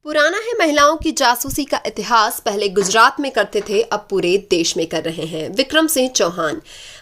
पुराना है महिलाओं की जासूसी का इतिहास। पहले गुजरात में करते थे, अब पूरे देश में कर रहे हैं। विक्रम सिंह चौहान।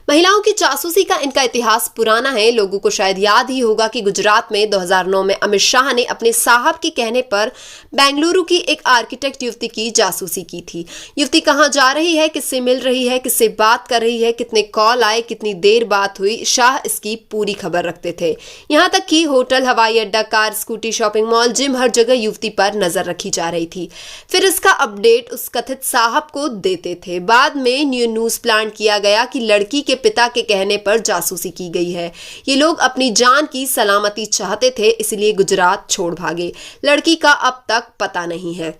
महिलाओं की जासूसी का इनका इतिहास पुराना है। लोगों को शायद याद ही होगा कि गुजरात में 2009 में अमित शाह ने अपने साहब के कहने पर बेंगलुरु की एक आर्किटेक्ट युवती की जासूसी की थी। युवती कहां जा रही है, किससे मिल रही है, किससे बात कर रही है, कितने कॉल आए, कितनी देर बात हुई, शाह इसकी पूरी खबर रखते थे। यहां तक कि होटल, हवाई अड्डा, car, scooty, shopping mall, gym, हर जगह युवती पर नजर रखी जा रही थी। फिर इसका अपडेट उस कथित साहब को देते थे। बाद में न्यूज प्लांट किया गया कि लड़की के पिता के कहने पर जासूसी की गई है। ये लोग अपनी जान की सलामती चाहते थे, इसलिए गुजरात छोड़ भागे। लड़की का अब तक पता नहीं है।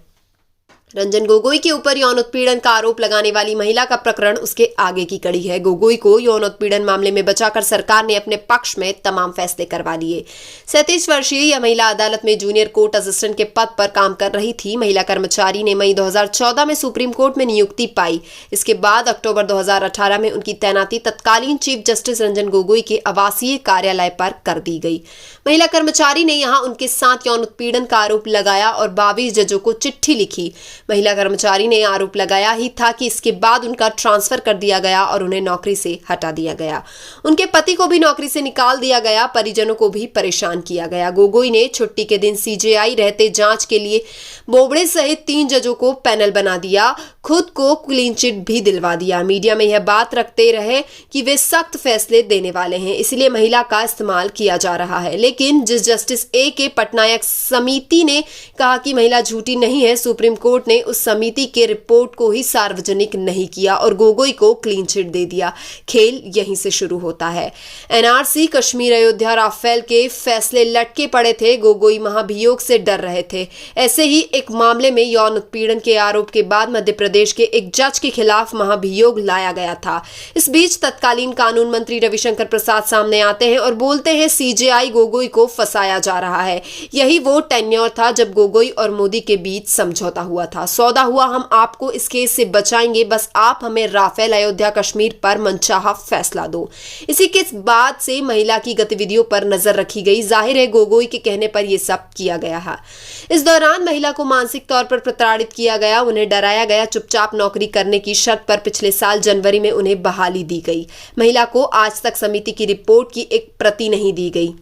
रंजन गोगोई के ऊपर यौन उत्पीड़न का आरोप लगाने वाली महिला का प्रकरण उसके आगे की कड़ी है। गोगोई को यौन उत्पीड़न मामले में बचाकर सरकार ने अपने पक्ष में तमाम फैसले करवा लिए। 37 वर्षीय यह महिला अदालत में जूनियर कोर्ट असिस्टेंट के पद पर काम कर रही थी। महिला कर्मचारी ने मई 2014 में सुप्रीम कोर्ट में नियुक्ति पाई। इसके बाद अक्टूबर 2018 में उनकी तैनाती तत्कालीन चीफ जस्टिस रंजन गोगोई के आवासीय कार्यालय पर कर दी गई। महिला कर्मचारी ने यहां उनके साथ यौन उत्पीड़न का आरोप लगाया और 22 जजों को चिट्ठी लिखी। महिला कर्मचारी ने आरोप लगाया ही था कि इसके बाद उनका ट्रांसफर कर दिया गया और उन्हें नौकरी से हटा दिया गया। उनके पति को भी नौकरी से निकाल दिया गया। परिजनों को भी परेशान किया गया। गोगोई ने छुट्टी के दिन सीजेआई रहते जांच के लिए बोबड़े सहित 3 जजों को पैनल बना दिया। खुद को क्लीन चिट भी दिलवा दिया। मीडिया में यह बात रखते रहे कि वे सख्त फैसले देने वाले हैं, इसलिए महिला का इस्तेमाल किया जा रहा है। लेकिन जिस जस्टिस A.K. पटनायक समिति ने कहा कि महिला झूठी नहीं है, सुप्रीम कोर्ट ने उस समिति के रिपोर्ट को ही सार्वजनिक नहीं किया और गोगोई को क्लीन चिट दे दिया। खेल यहीं से शुरू होता है। एनआरसी, कश्मीर, अयोध्या, राफेल के फैसले लटके पड़े थे। गोगोई महाभियोग से डर रहे थे। ऐसे ही एक मामले में यौन उत्पीड़न के आरोप के बाद मध्य प्रदेश के एक जज के खिलाफ महाभियोग लाया गया था। इस बीच तत्कालीन कानून मंत्री रविशंकर प्रसाद सामने आते हैं और बोलते हैं सीजेआई गोगोई को फंसाया जा रहा है। यही वो टेन्योर था जब गोगोई और मोदी के बीच समझौता हुआ था। सौदा हुआ, हम आपको इस केस से बचाएंगे, बस आप हमें राफेल, अयोध्या, कश्मीर पर मनचाहा फैसला दो। इसी के बाद से महिला की गतिविधियों पर नजर रखी गई। जाहिर है गोगोई के कहने पर यह सब किया गया है। इस दौरान महिला को मानसिक तौर पर प्रताड़ित किया गया, उन्हें डराया गया। चुपचाप नौकरी करने की शर्त पर पिछले साल जनवरी में उन्हें बहाली दी गई। महिला को आज तक समिति की रिपोर्ट की एक प्रति नहीं दी गई।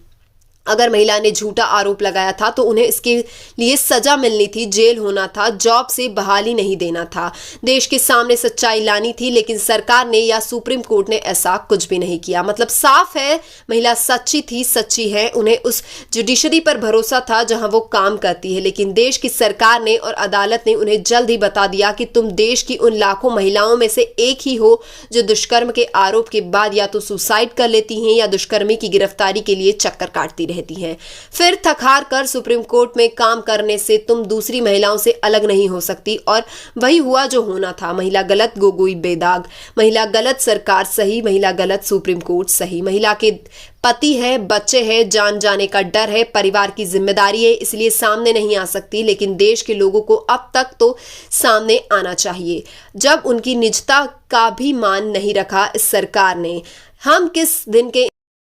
अगर महिला ने झूठा आरोप लगाया था तो उन्हें इसके लिए सजा मिलनी थी, जेल होना था, जॉब से बहाली नहीं देना था, देश के सामने सच्चाई लानी थी। लेकिन सरकार ने या सुप्रीम कोर्ट ने ऐसा कुछ भी नहीं किया। मतलब साफ है, महिला सच्ची थी, सच्ची है। उन्हें उस जुडिशरी पर भरोसा था जहां वो काम करती है। लेकिन देश की सरकार ने और अदालत ने उन्हें जल्द ही बता दिया कि तुम देश की उन लाखों महिलाओं में से एक ही हो जो दुष्कर्म के आरोप के बाद या तो सुसाइड कर लेती हैं या दुष्कर्मी की गिरफ्तारी के लिए चक्कर काटती रहती हैं। फिर थक हार कर सुप्रीम कोर्ट में काम करने से तुम दूसरी महिलाओं से अलग नहीं हो सकती। और वही हुआ जो होना था। महिला गलत, गोगोई बेदाग। महिला गलत, सरकार सही। महिला गलत, सुप्रीम कोर्ट सही। महिला के पति है, बच्चे हैं, जान जाने का डर है, परिवार की जिम्मेदारी है, इसलिए सामने नहीं आ सकती। लेकिन देश के लोगों को अब तक तो सामने आना चाहिए, जब उनकी निजता का भी मान नहीं रखा इस सरकार ने। हम किस दिन के